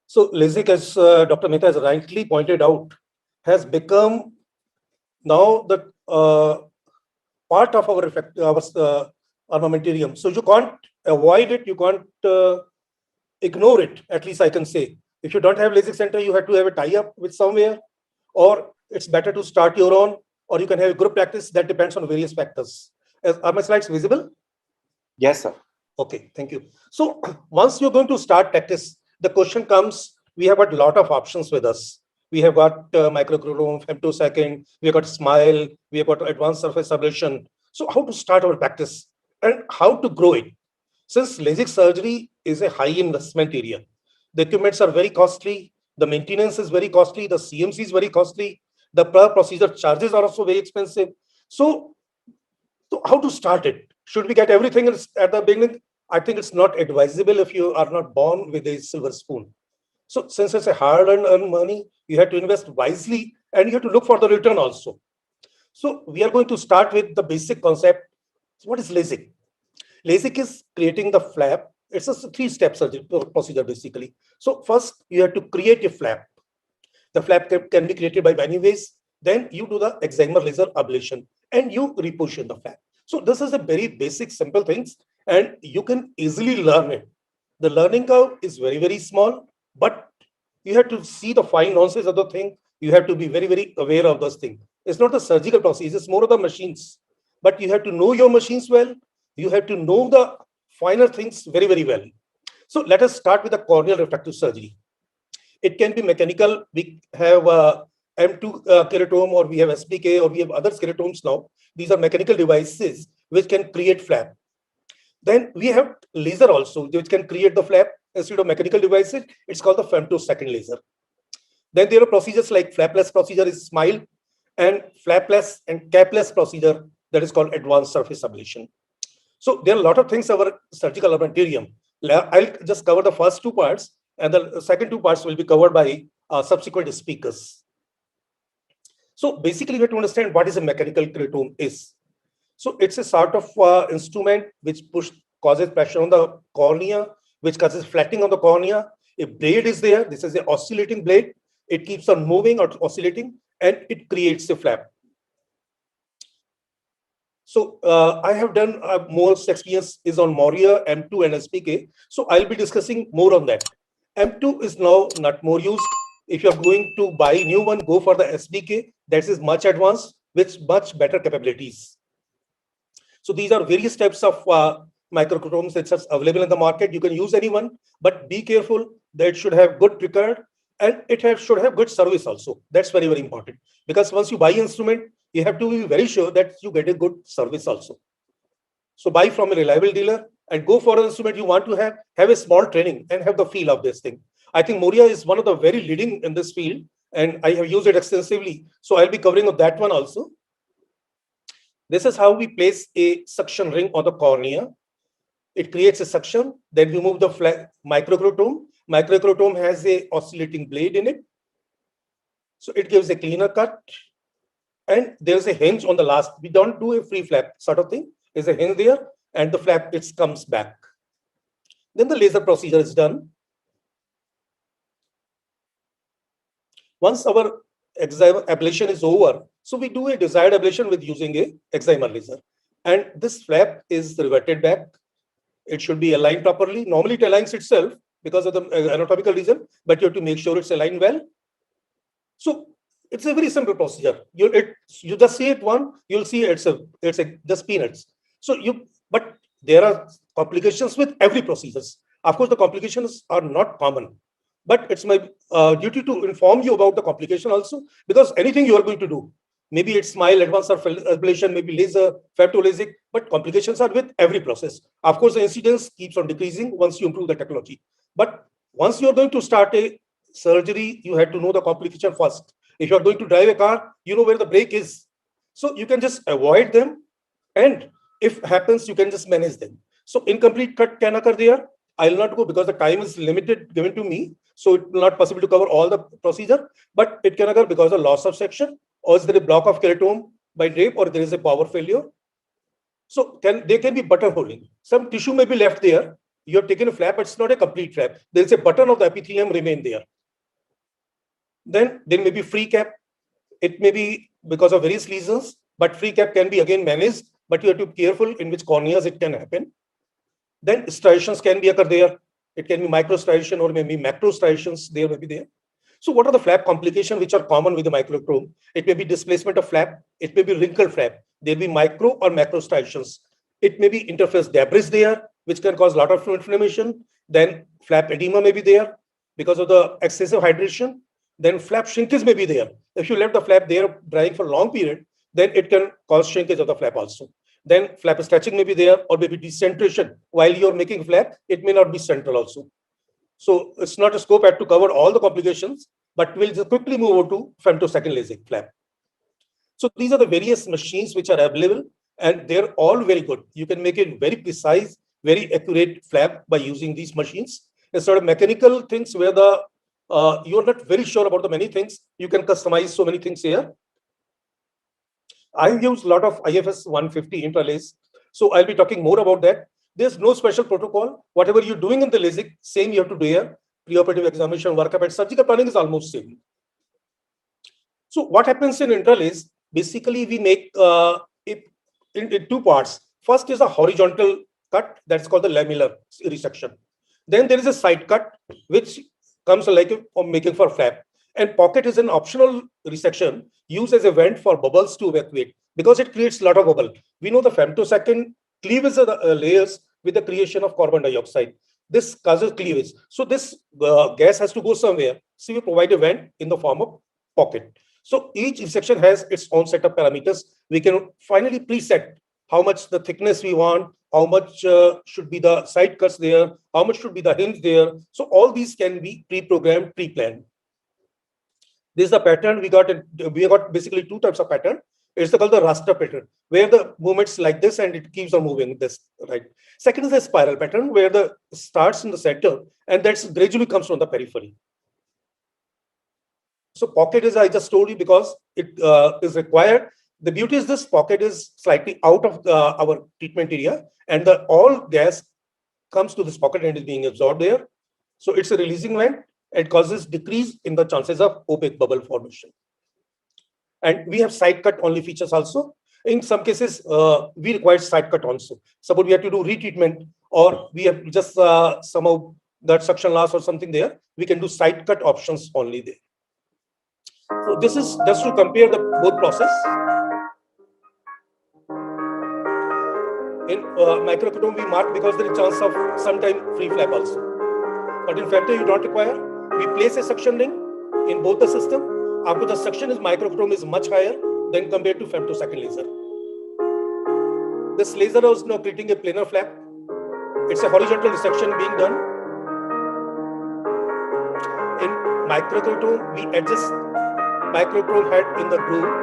So LASIK, as Dr. Mehta has rightly pointed out, has become now the part of our armamentarium. So you can't avoid it. You can't ignore it. At least I can say. If you don't have LASIK center, you have to have a tie-up with somewhere, or it's better to start your own, or you can have a group practice. That depends on various factors. Are my slides visible? Yes, sir. Okay, thank you. So once you're going to start practice, the question comes, we have got a lot of options with us. We have got Microkeratome, Femtosecond, we have got Smile, we have got advanced surface ablation. So how to start our practice and how to grow it? Since LASIK surgery is a high investment area, the equipments are very costly, the maintenance is very costly, the CMC is very costly, the per procedure charges are also very expensive. So how to start it? Should we get everything at the beginning? I think it's not advisable if you are not born with a silver spoon. So since it's a hard-earned money, you have to invest wisely and you have to look for the return also. So we are going to start with the basic concept. What is LASIK? LASIK is creating the flap. It's a three-step procedure basically. So first you have to create a flap. The flap can be created by many ways. Then you do the excimer laser ablation and you reposition the flap. So this is a very basic, simple things, and you can easily learn it. The learning curve is very, very small, but you have to see the fine nuances of the thing. You have to be very, very aware of this thing. It's not the surgical process, it's more of the machines. But you have to know your machines well. You have to know the finer things very, very well. So let us start with the corneal refractive surgery. It can be mechanical. We have M2 keratome, or we have SPK, or we have other keratomes now. These are mechanical devices which can create flap. Then we have laser also, which can create the flap instead of mechanical devices. It's called the Femtosecond Laser. Then there are procedures like flapless procedure is Smile, and flapless and capless procedure that is called advanced surface ablation. So there are a lot of things our surgical armamentarium. I'll just cover the first two parts, and the second two parts will be covered by subsequent speakers. So basically, we have to understand what is a mechanical keratome is. So it's a sort of instrument which causes pressure on the cornea, which causes flattening on the cornea. A blade is there. This is an oscillating blade. It keeps on moving or oscillating, and it creates a flap. So I have done most experience is on Moria, M2, and SPK. So I'll be discussing more on that. M2 is now not more used. If you're going to buy a new one, go for the SPK. That is much advanced with much better capabilities. So these are various types of microkeratomes that's available in the market. You can use any one, but be careful that it should have good record and should have good service also. That's very, very important, because once you buy an instrument, you have to be very sure that you get a good service also. So buy from a reliable dealer and go for an instrument you want to have a small training and have the feel of this thing. I think Moria is one of the very leading in this field, and I have used it extensively. So I'll be covering that one also. This is how we place a suction ring on the cornea. It creates a suction. Then we move the microkeratome. Microkeratome has a oscillating blade in it. So it gives a cleaner cut. And there's a hinge on the last. We don't do a free flap sort of thing. There's a hinge there, and the flap, it comes back. Then the laser procedure is done. Once our ablation is over, so we do a desired ablation with using a excimer laser. And this flap is reverted back. It should be aligned properly. Normally it aligns itself because of the anatomical reason, but you have to make sure it's aligned well. So it's a very simple procedure. You just see it one, you'll see it's just peanuts. But there are complications with every procedures. Of course, the complications are not common, but it's my duty to inform you about the complication also, because anything you are going to do, maybe it's Smile, advanced surface ablation, maybe laser, femto LASIK, but complications are with every process. Of course, the incidence keeps on decreasing once you improve the technology. But once you're going to start a surgery, you have to know the complication first. If you're going to drive a car, you know where the brake is. So you can just avoid them. And if happens, you can just manage them. So incomplete cut can occur there. I'll not go because the time is limited given to me. So it's not possible to cover all the procedure, but it can occur because of loss of section, or is there a block of keratome by drape, or there is a power failure. So there can be buttonholing. Some tissue may be left there. you have taken a flap, but it's not a complete flap. There is a button of the epithelium remain there. Then there may be free cap. It may be because of various reasons, but free cap can be again managed, but you have to be careful in which corneas it can happen. Then striations can be occur there. It can be micro striation or maybe macro striations there may be there. So what are the flap complications which are common with the microchrome? It may be displacement of flap. It may be wrinkled flap. There will be micro or macro striations. It may be interface debris there, which can cause a lot of inflammation. Then flap edema may be there because of the excessive hydration. Then flap shrinkage may be there. If you let the flap there drying for a long period, then it can cause shrinkage of the flap also. Then flap stretching may be there, or maybe decentration. While you're making flap, it may not be central also. So it's not a scope to cover all the complications, but we'll just quickly move over to femtosecond LASIK flap. So these are the various machines which are available, and they're all very good. You can make it very precise, very accurate flap by using these machines. Instead of mechanical things where the you're not very sure about the many things, you can customize so many things here. I use a lot of IFS 150 IntraLase, so I'll be talking more about that. There's no special protocol. Whatever you're doing in the LASIK, same you have to do here. Preoperative examination, workup, and surgical planning is almost same. So what happens in IntraLase? Basically, we make it in two parts. First is a horizontal cut that's called the lamellar resection. Then there is a side cut which comes like making for flap. And pocket is an optional resection used as a vent for bubbles to evacuate because it creates a lot of bubble. We know the femtosecond cleaves the layers with the creation of carbon dioxide. This causes cleavage. So this gas has to go somewhere. So we provide a vent in the form of pocket. So each resection has its own set of parameters. We can finally preset how much the thickness we want, how much should be the side cuts there, how much should be the hinge there. So all these can be pre-programmed, pre-planned. This is the pattern we got. We got basically two types of pattern. It's called the raster pattern, where the movements like this and it keeps on moving this, right? Second is the spiral pattern, where the starts in the center and that's gradually comes from the periphery. So pocket is, I just told you, because it is required. The beauty is this pocket is slightly out of our treatment area, and the all gas comes to this pocket and is being absorbed there. So it's a releasing vent. It causes decrease in the chances of opaque bubble formation. And we have side cut only features also. In some cases, we require side cut also. Suppose we have to do retreatment, or we have just somehow got suction loss or something there, we can do side cut options only there. So this is just to compare the both process. In microkeratome, we mark because there is chance of sometime free flap also. But in femto, you don't require. We place a suction ring in both the system. After the suction is microkeratome is much higher than compared to femtosecond laser. This laser is now creating a planar flap. It's a horizontal resection being done. In microkeratome, we adjust microkeratome head in the groove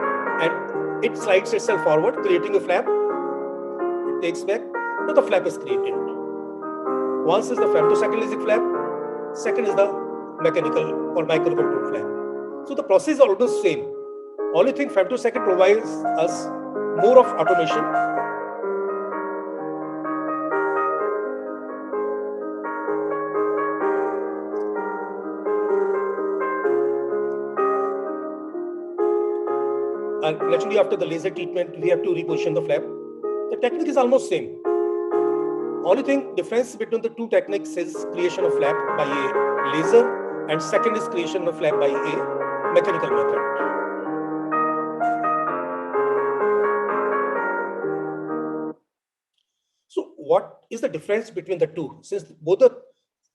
and it slides itself forward, creating a flap. It takes back. Now the flap is created. Once is the femtosecond LASIK flap. Second is the mechanical or microkeratome flap. So the process is almost same. Only thing femtosecond provides us more of automation. And naturally, after the laser treatment, we have to reposition the flap. The technique is almost same. Only thing difference between the two techniques is creation of flap by a laser, and second is creation of flap by a mechanical method. So what is the difference between the two? Since both the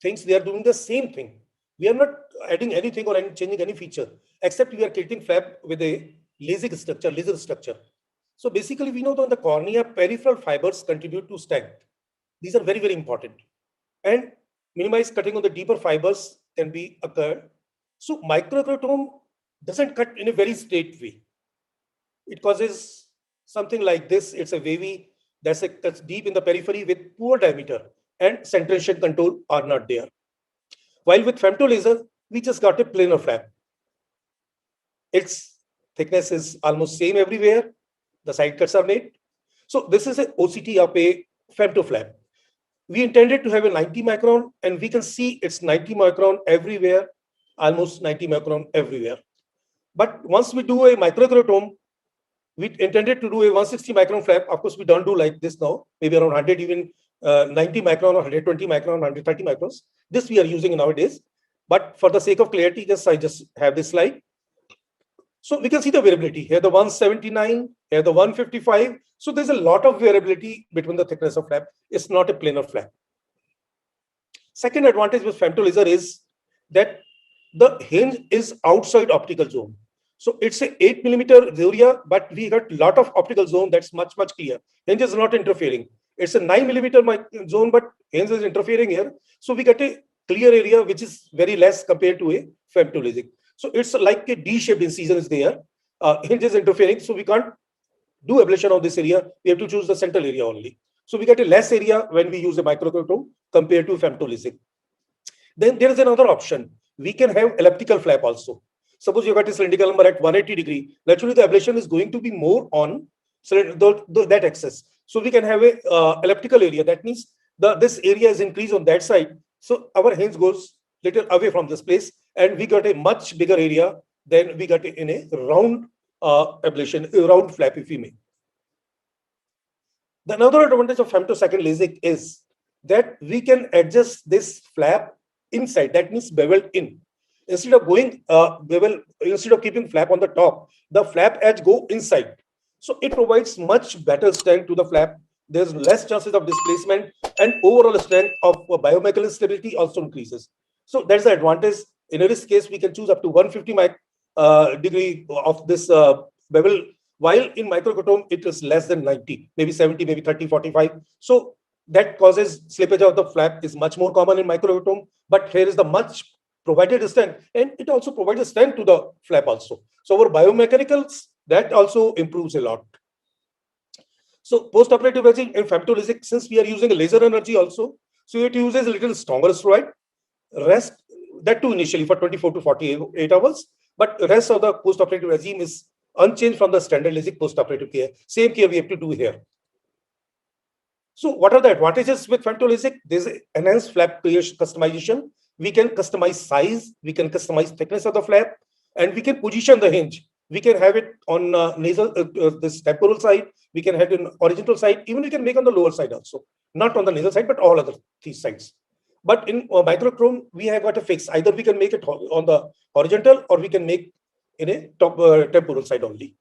things, they are doing the same thing. We are not adding anything or changing any feature, except we are creating flap with a LASIK structure, laser structure. So basically, we know that the cornea peripheral fibers contribute to strength. These are very, very important. And minimize cutting on the deeper fibers can be occurred. So microkeratome doesn't cut in a very straight way. It causes something like this. It's a wavy that's cuts deep in the periphery with poor diameter, and centration control are not there. While with femto laser, we just got a planar flap. Its thickness is almost same everywhere. The side cuts are made. So this is an OCT of a femto flap. We intended to have a 90 micron, and we can see it's 90 micron everywhere, almost 90 micron everywhere. But once we do a microkeratome, we intended to do a 160 micron flap. Of course, we don't do like this now, maybe around 100, even 90 micron or 120 micron, 130 microns. This we are using nowadays. But for the sake of clarity, I just have this slide. So we can see the variability here, the 179, here the 155. So there's a lot of variability between the thickness of flap. It's not a planar flap. Second advantage with femtolaser is that the hinge is outside optical zone. So it's a 8 millimeter area, but we got a lot of optical zone that's much clear. Hinge is not interfering. It's a 9 millimeter zone, but hinge is interfering here. So we get a clear area which is very less compared to a femtolaser. So it's like a D-shaped incision is there. Hinge is interfering, so we can't do ablation of this area. We have to choose the central area only. So we get a less area when we use a microkeratome compared to femtolaser. Then there is another option. We can have elliptical flap also. Suppose you got a cylindrical number at 180 degree. Naturally, the ablation is going to be more on that axis. So we can have a elliptical area. That means this area is increased on that side. So our hinge goes little away from this place, and we got a much bigger area than we got in a round ablation, a round flap, if we may. The another advantage of femtosecond LASIK is that we can adjust this flap inside. That means beveled in. Instead of going instead of keeping flap on the top, the flap edge go inside. So it provides much better strength to the flap. There's less chances of displacement, and overall strength of biomechanical stability also increases. So that's the advantage. In this case, we can choose up to 150 degree of this bevel, while in microkeratome it is less than 90, maybe 70, maybe 30, 45. So that causes slippage of the flap is much more common in microkeratome, but here is the much provided strength, and it also provides strength to the flap also. So our biomechanicals, that also improves a lot. So post-operative aging in femtolaser, since we are using a laser energy also, so it uses a little stronger steroid. Rest, that too initially for 24 to 48 hours, but the rest of the post-operative regime is unchanged from the standard LASIK post-operative care. Same care we have to do here. So what are the advantages with femtolaser? There's enhanced flap creation customization. We can customize size, we can customize thickness of the flap, and we can position the hinge. We can have it on nasal, this temporal side. We can have it on horizontal side. Even we can make on the lower side also. Not on the nasal side, but all other three sides. But in microkeratome, we have got a fix. Either we can make it on the horizontal, or we can make in a top temporal side only.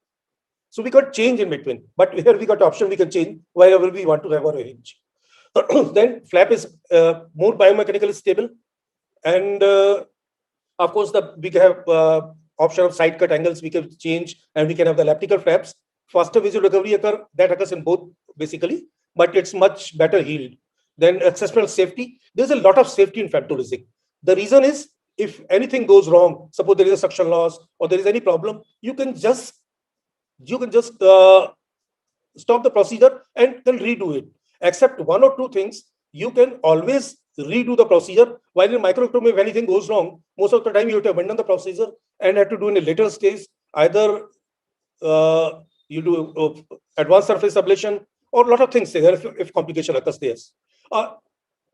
So we got change in between. But here we got option, we can change wherever we want to have our hinge. Then flap is more biomechanically stable. And of course, we can have option of side cut angles we can change, and we can have the elliptical flaps. Faster visual recovery that occurs in both basically, but it's much better healed. Then exceptional safety. There's a lot of safety in femtolaser. The reason is, if anything goes wrong, suppose there is a suction loss or there is any problem, you can just stop the procedure and then redo it. Except one or two things, you can always redo the procedure. While in microkeratome, if anything goes wrong, most of the time you have to abandon the procedure and have to do in a later stage. Either you do advanced surface ablation, or a lot of things there if complication occurs there.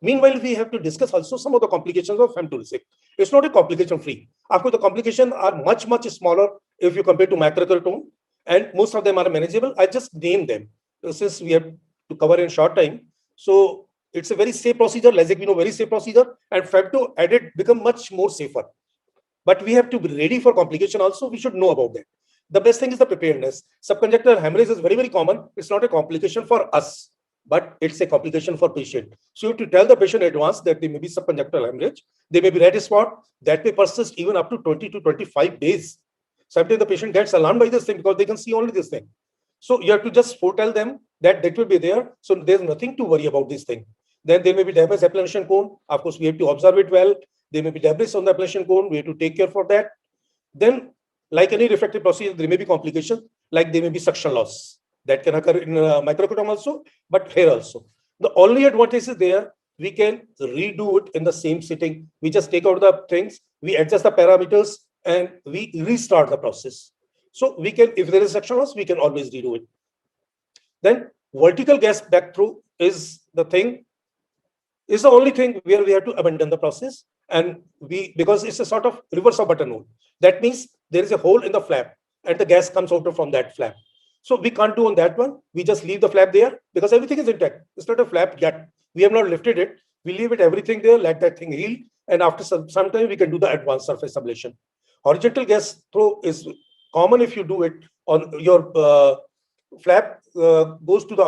Meanwhile, we have to discuss also some of the complications of femtolaser. It's not a complication free. Of course, the complications are much smaller if you compare to microkeratome, and most of them are manageable. I just name them since we have to cover in short time. So it's a very safe procedure. LASIK, we know, very safe procedure, and femto added become much more safer. But we have to be ready for complication also. We should know about that. The best thing is the preparedness. Subconjunctival hemorrhage is very common. It's not a complication for us, but it's a complication for patient. So you have to tell the patient in advance that there may be subconjunctival hemorrhage. There may be red spot that may persist even up to 20 to 25 days. Sometimes the patient gets alarmed by this thing because they can see only this thing. So you have to just foretell them that will be there. So there's nothing to worry about this thing. Then there may be damage applanation cone. Of course, we have to observe it well. There may be debris on the applanation cone. We have to take care for that. Then, like any refractive procedure, there may be complications, like there may be suction loss. That can occur in microkeratome also, but here also. The only advantage is there, we can redo it in the same sitting. We just take out the things, we adjust the parameters, and we restart the process. So we can, if there is suction loss, we can always redo it. Then vertical gas back through is the thing is the only thing where we have to abandon the process. And because it's a sort of reverse of buttonhole. That means there is a hole in the flap and the gas comes out from that flap. So we can't do on that one. We just leave the flap there because everything is intact. It's not a flap yet. We have not lifted it. We leave it everything there, let that thing heal. And after some time, we can do the advanced surface ablation. Horizontal gas throw is common if you do it on your flap goes to the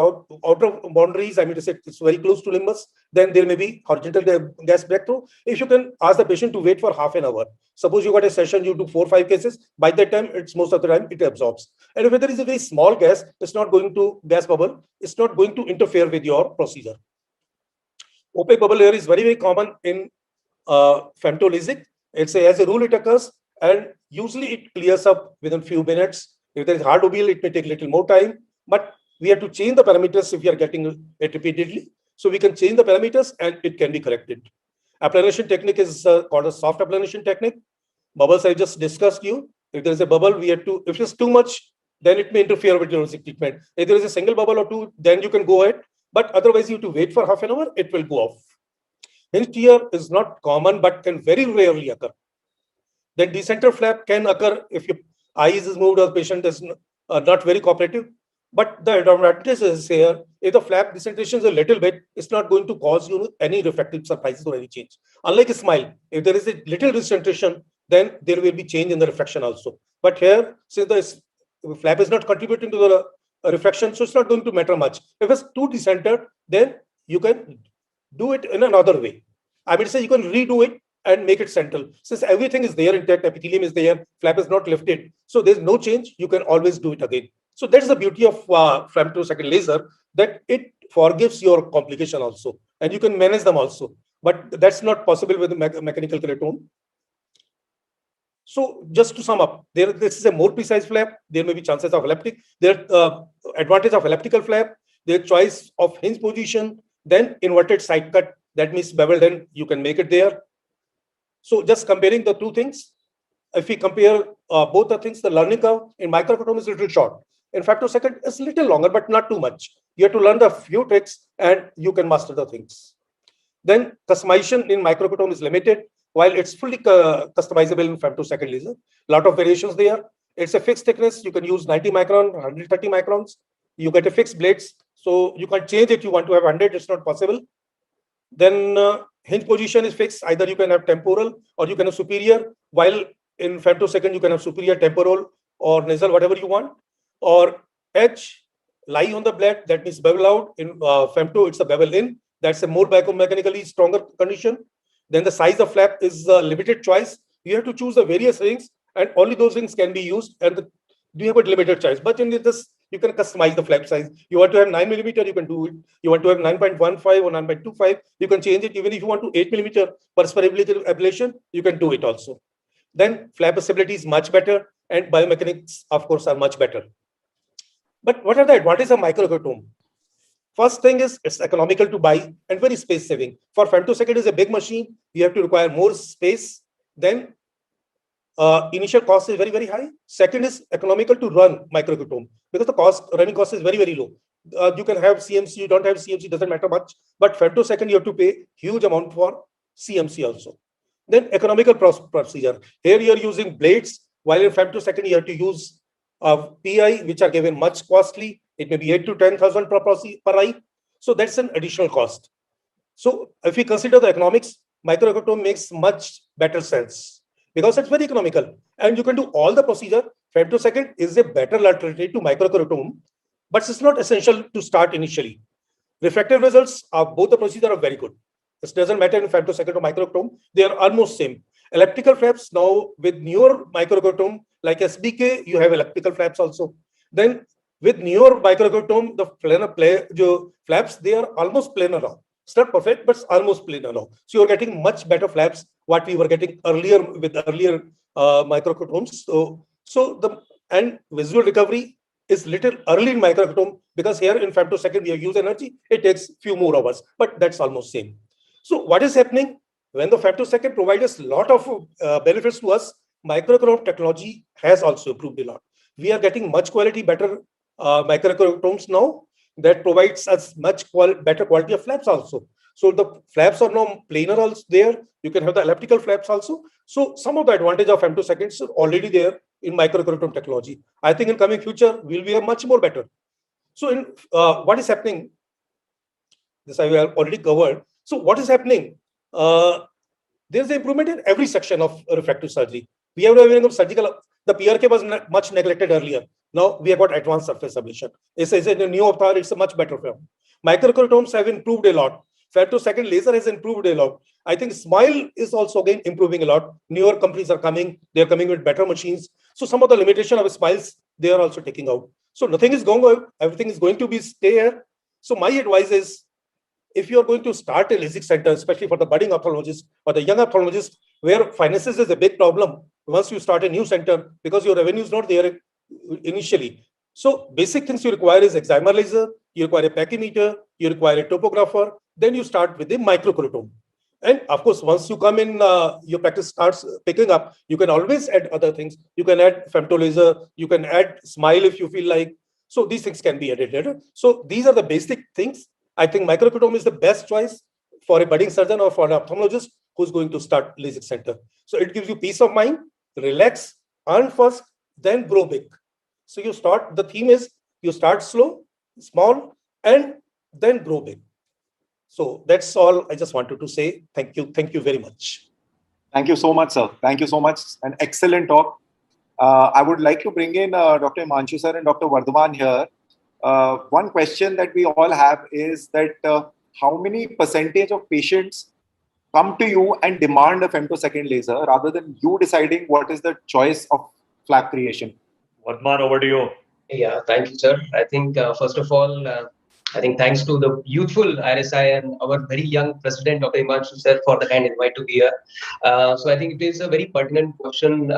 outer boundaries. I mean to say it's very close to limbus. Then there may be horizontal gas breakthrough. If you can ask the patient to wait for half an hour. Suppose you got a session, you do 4 or 5 cases. By that time, it's most of the time it absorbs. And if there is a very small gas, it's not going to gas bubble. It's not going to interfere with your procedure. Opaque bubble here is very, very common in femto LASIK. It's as a rule it occurs, and usually it clears up within few minutes. If there is hard ovule, it may take a little more time, but we have to change the parameters if we are getting it repeatedly. So we can change the parameters and it can be corrected. Applanation technique is called a soft applanation technique. Bubbles I just discussed you. If there is a bubble, we have to, if it's too much, then it may interfere with your LASIK treatment. If there is a single bubble or two, then you can go ahead. But otherwise, you have to wait for half an hour, it will go off. Hinge tear is not common, but can very rarely occur. Then decenter flap can occur if your eyes is moved or the patient is not very cooperative. But the advantage is here, if the flap decentration is a little bit, it's not going to cause you any refractive surprises or any change. Unlike a smile, if there is a little decentration, then there will be change in the refraction also. But here, since the flap is not contributing to the refraction, so it's not going to matter much. If it's too decentered, then you can do it in another way. I mean, say you can redo it and make it central. Since everything is there intact, epithelium is there, flap is not lifted, so there's no change. You can always do it again. So that's the beauty of femtosecond laser, that it forgives your complication also, and you can manage them also. But that's not possible with the mechanical keratome. So just to sum up, this is a more precise flap. There may be chances of elliptic. There advantage of elliptical flap. Their choice of hinge position. Then inverted side cut. That means beveled end. You can make it there. So just comparing the two things. If we compare both the things, the learning curve in microkeratome is a little short. In femtosecond, it's a little longer, but not too much. You have to learn the few tricks and you can master the things. Then customization in microkeratome is limited, while it's fully customizable in femtosecond laser. A lot of variations there. It's a fixed thickness. You can use 90 micron, 130 microns. You get a fixed blades. So you can change it. You want to have 100, it's not possible. Then hinge position is fixed. Either you can have temporal or you can have superior, while in femtosecond you can have superior, temporal, or nasal, whatever you want. Or edge lie on the blade, that means bevel out. In femto, it's a bevel in. That's a more biomechanically stronger condition. Then the size of flap is a limited choice. You have to choose the various rings, and only those rings can be used. And you have a limited choice. But in this, you can customize the flap size. You want to have 9 millimeter, you can do it. You want to have 9.15 or 9.25, you can change it. Even if you want to 8 millimeter perspirability ablation, you can do it also. Then flap stability is much better, and biomechanics, of course, are much better. But what are the advantages of microkeratome? First thing is it's economical to buy and very space saving. For femtosecond is a big machine. You have to require more space. Then initial cost is very, very high. Second is economical to run microkeratome because the running cost is very, very low. You can have CMC, you don't have CMC, doesn't matter much. But femtosecond, you have to pay huge amount for CMC also. Then economical procedure. Here you are using blades, while in femtosecond you have to use PI, which are given much costly. It may be 8 to 10,000 per eye. So that's an additional cost. So if we consider the economics, microkeratome makes much better sense because it's very economical. And you can do all the procedure. Femtosecond is a better alternative to microkeratome, but it's not essential to start initially. Refractive results of both the procedure are very good. It doesn't matter in femtosecond or microkeratome. They are almost same. Elliptical flaps, now with newer microkeratome like SBK, you have elliptical flaps also. Then with newer microkeratome, the planar flaps, they are almost planar now. It's not perfect, but it's almost planar now. So you're getting much better flaps what we were getting earlier with earlier microkeratomes. And visual recovery is little early in microkeratome because here in femtosecond we have used energy. It takes few more hours, but that's almost same. So what is happening when the femtosecond provides us a lot of benefits to us? Microkeratome technology has also improved a lot. We are getting much quality better microkeratomes now that provides us much better quality of flaps also. So the flaps are now planar also there. You can have the elliptical flaps also. So some of the advantage of femtoseconds are already there in microkeratome technology. I think in coming future, we'll be a much more better. So in what is happening, this I have already covered. So what is happening? There's an improvement in every section of refractive surgery. We have a surgical, the PRK was much neglected earlier. Now we have got advanced surface ablation. It's a new ophthalmology, it's a much better film. Microkeratomes have improved a lot. Femtosecond laser has improved a lot. I think Smile is also again improving a lot. Newer companies are coming, they're coming with better machines. So some of the limitation of Smiles, they are also taking out. So nothing is going on, everything is going to be stay here. So my advice is, if you are going to start a LASIK center, especially for the budding ophthalmologist or the young ophthalmologist, where finances is a big problem, once you start a new center, because your revenue is not there initially. So basic things you require is excimer laser, you require a pachymeter, you require a topographer, then you start with a microkeratome. And of course, once you come in, your practice starts picking up, you can always add other things. You can add femto laser, you can add Smile if you feel like. So these things can be added. So these are the basic things. I think microkeratome is the best choice for a budding surgeon or for an ophthalmologist who's going to start LASIK center. So it gives you peace of mind, relax, earn first, then grow big. So you start, the theme is you start slow, small, and then grow big. So that's all I just wanted to say. Thank you. Thank you very much. Thank you so much, sir. Thank you so much. An excellent talk. I would like to bring in Dr. Himanshu sir and Dr. Vardhaman here. One question that we all have is that how many percentage of patients come to you and demand a femtosecond laser rather than you deciding what is the choice of flap creation? Vardhaman, over to you. Yeah, thank you, sir. I think first of all, I think thanks to the Youthful IIRSI and our very young president, Dr. Himanshu sir, for the kind invite to be here. So I think it is a very pertinent question.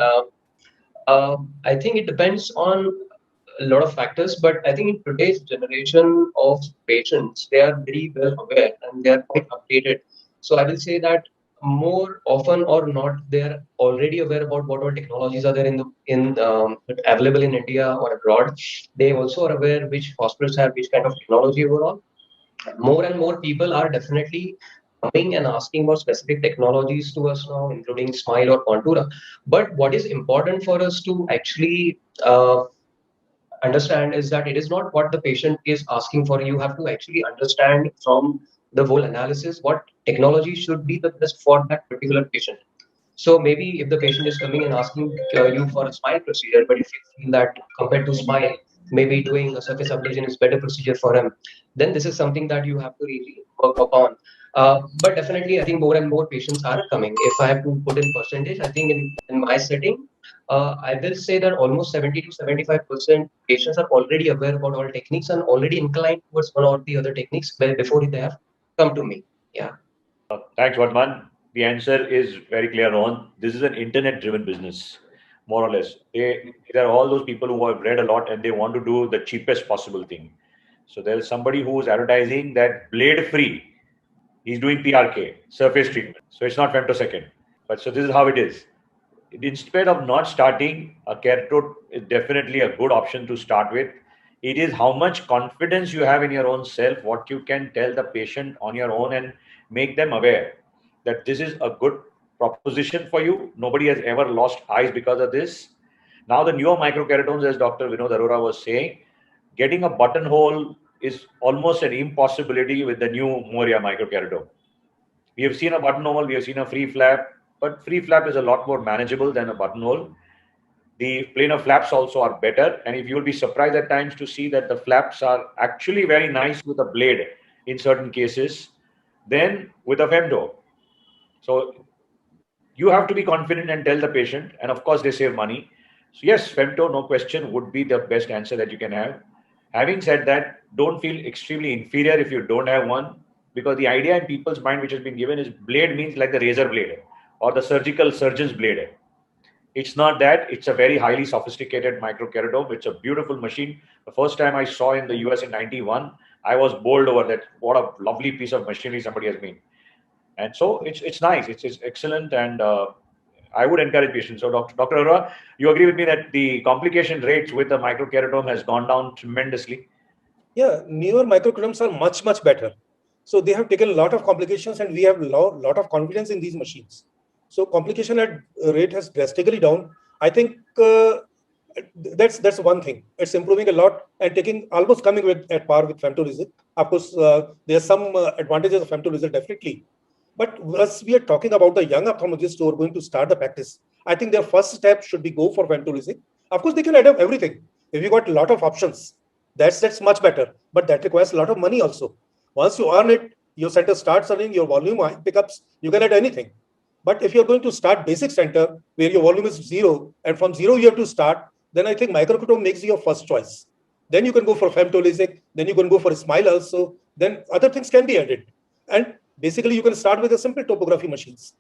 I think it depends on a lot of factors, but I think in today's generation of patients, they are very well aware and they are quite updated. So I will say that more often or not, they are already aware about what all technologies are there in available in India or abroad. They also are aware which hospitals have which kind of technology overall. More and more people are definitely coming and asking about specific technologies to us now, including Smile or Contoura. But what is important for us to actually understand is that it is not what the patient is asking for. You have to actually understand from the whole analysis what technology should be the best for that particular patient. So maybe if the patient is coming and asking you for a Smile procedure, but if you feel that compared to Smile, maybe doing a surface ablation is better procedure for him, then this is something that you have to really work upon. But definitely, I think more and more patients are coming. If I have to put in percentage, I think in my setting, I will say that almost 70 to 75% patients are already aware about all techniques and already inclined towards one or the other techniques well before they have come to me. Yeah. Thanks, Vardhaman. The answer is very clear, Rohan. This is an internet-driven business, more or less. There are all those people who have read a lot and they want to do the cheapest possible thing. So there is somebody who is advertising that blade-free. He's doing PRK, surface treatment. So it's not femtosecond. But so this is how it is. Instead of not starting, a keratome is definitely a good option to start with. It is how much confidence you have in your own self, what you can tell the patient on your own and make them aware that this is a good proposition for you. Nobody has ever lost eyes because of this. Now the newer microkeratomes, as Dr. Vinod Arora was saying, getting a buttonhole is almost an impossibility with the new Moria microkeratome. We have seen a buttonhole, we have seen a free flap, but free flap is a lot more manageable than a buttonhole. The planar flaps also are better, and if you will be surprised at times to see that the flaps are actually very nice with a blade in certain cases, then with a femto. So you have to be confident and tell the patient, and of course they save money. So yes, femto, no question, would be the best answer that you can have. Having said that, don't feel extremely inferior if you don't have one, because the idea in people's mind which has been given is blade means like the razor blade or the surgical surgeon's blade. It's not that. It's a very highly sophisticated microkeratome. It's a beautiful machine. The first time I saw in the US in 91, I was bowled over that. What a lovely piece of machinery somebody has made. And so it's nice. It's excellent. And I would encourage patients. So Dr. Arora, you agree with me that the complication rates with the microkeratome has gone down tremendously? Yeah, newer microkeratomes are much, much better. So they have taken a lot of complications, and we have lot of confidence in these machines. So complication rate has drastically down. I think that's one thing. It's improving a lot and taking almost coming at par with femtosecond. Of course, there are some advantages of femtosecond definitely. But as we are talking about the young ophthalmologists who are going to start the practice, I think their first step should be go for femtosecond. Of course, they can adapt everything. If you got a lot of options, that's much better. But that requires a lot of money also. Once you earn it, your center starts earning, your volume pickups, you can add anything. But if you're going to start basic center where your volume is zero, and from zero you have to start, then I think microkeratom makes your first choice. Then you can go for femtosecond, then you can go for smile also, then other things can be added. And basically you can start with a simple topography machines.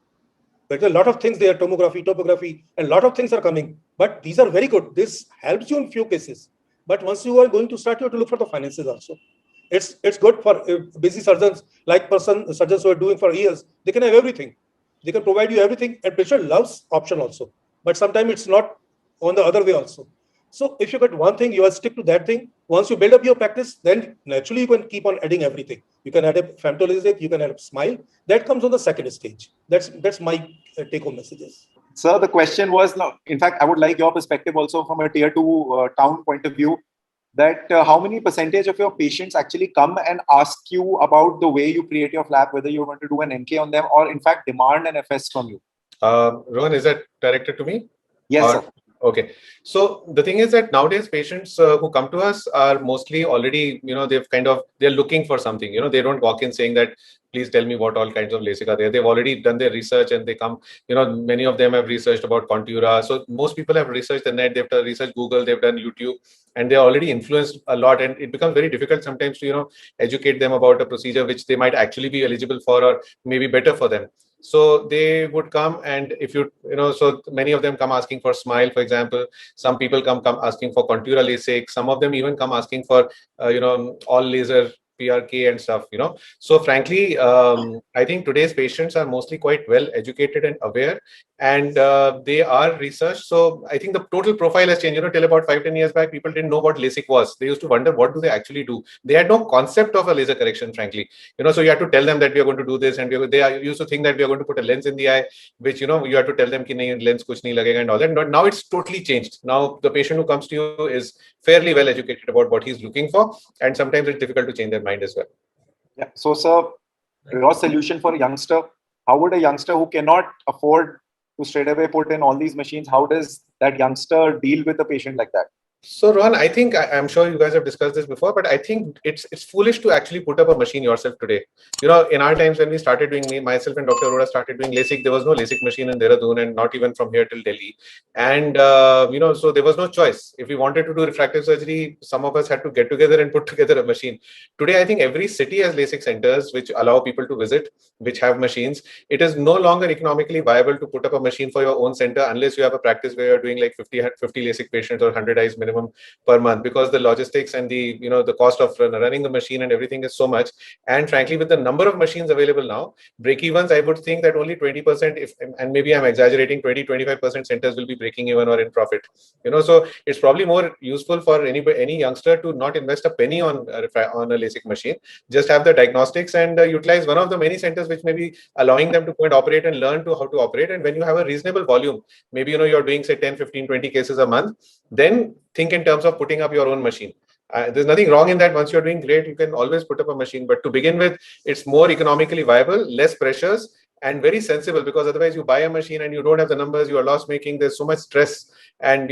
There's a lot of things there, topography, and a lot of things are coming. But these are very good. This helps you in few cases. But once you are going to start, you have to look for the finances also. It's good for busy surgeons, like surgeons who are doing for years. They can have everything. They can provide you everything, and patient loves option also. But sometimes it's not on the other way also. So if you get one thing, you will stick to that thing. Once you build up your practice, then naturally you can keep on adding everything. You can add a femtosecond, you can add a smile. That comes on the second stage. That's my take-home messages. Sir, the question was, in fact, I would like your perspective also from a tier 2 town point of view, that how many percentage of your patients actually come and ask you about the way you create your flap, whether you want to do an NK on them or in fact demand an FS from you? Rohan, is that directed to me? Yes, sir. Okay. So the thing is that nowadays patients who come to us are mostly already, they're looking for something, they don't walk in saying that, please tell me what all kinds of LASIK are there. They've already done their research and they come, many of them have researched about Contura. So most people have researched the net, they've done research Google, they've done YouTube, and they're already influenced a lot. And it becomes very difficult sometimes to, educate them about a procedure which they might actually be eligible for or maybe better for them. So they would come, and if so many of them come asking for smile, for example. Some people come asking for Contura LASIK. Some of them even come asking for, all laser PRK and stuff, So frankly, I think today's patients are mostly quite well educated and aware, and they are researched. So I think the total profile has changed. Till about 5-10 years back, people didn't know what LASIK was. They used to wonder, what do they actually do? They had no concept of a laser correction, frankly. So you have to tell them that we are going to do this, and they used to think that we are going to put a lens in the eye, which, you have to tell them ki nahi, lens kuch nahi lagega and all that. But now it's totally changed. Now the patient who comes to you is fairly well educated about what he's looking for, and sometimes it's difficult to change their mind as well. Yeah. So, sir, your solution for a youngster, how would a youngster who cannot afford to straight away put in all these machines, how does that youngster deal with a patient like that? So Rohan, I think I'm sure you guys have discussed this before, but I think it's foolish to actually put up a machine yourself today. In our times when we started doing, myself and Dr. Arora started doing LASIK, there was no LASIK machine in Dehradun, and not even from here till Delhi. And so there was no choice. If we wanted to do refractive surgery, some of us had to get together and put together a machine. Today, I think every city has LASIK centers which allow people to visit, which have machines. It is no longer economically viable to put up a machine for your own center unless you have a practice where you're doing like 50 LASIK patients or 100 eyes minimum per month, because the logistics and the the cost of running the machine and everything is so much. And frankly, with the number of machines available now, break evens, I would think that only 20%, and maybe I'm exaggerating, 20-25% centers will be breaking even or in profit. So it's probably more useful for any youngster to not invest a penny on a LASIK machine, just have the diagnostics and utilize one of the many centers which may be allowing them to go and operate and learn how to operate. And when you have a reasonable volume, maybe you're doing say 10, 15, 20 cases a month, then think in terms of putting up your own machine. There's nothing wrong in that. Once you're doing great, you can always put up a machine. But to begin with, it's more economically viable, less pressures, and very sensible, because otherwise you buy a machine and you don't have the numbers, you are loss making, there's so much stress, and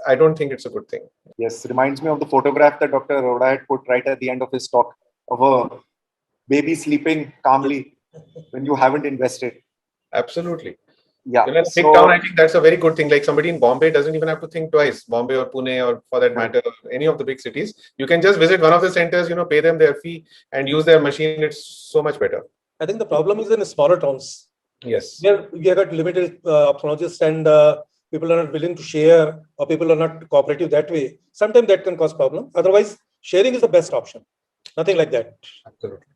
I don't think it's a good thing. Yes, reminds me of the photograph that Dr. Arora had put right at the end of his talk of a baby sleeping calmly when you haven't invested. Absolutely. Yeah. In a big town, I think that's a very good thing. Like somebody in Bombay doesn't even have to think twice. Bombay or Pune, or for that matter, any of the big cities. You can just visit one of the centers, pay them their fee and use their machine. It's so much better. I think the problem is in smaller towns. Yes. Where you have got limited ophthalmologists, and people are not willing to share, or people are not cooperative that way. Sometimes that can cause problem. Otherwise, sharing is the best option. Nothing like that. Absolutely.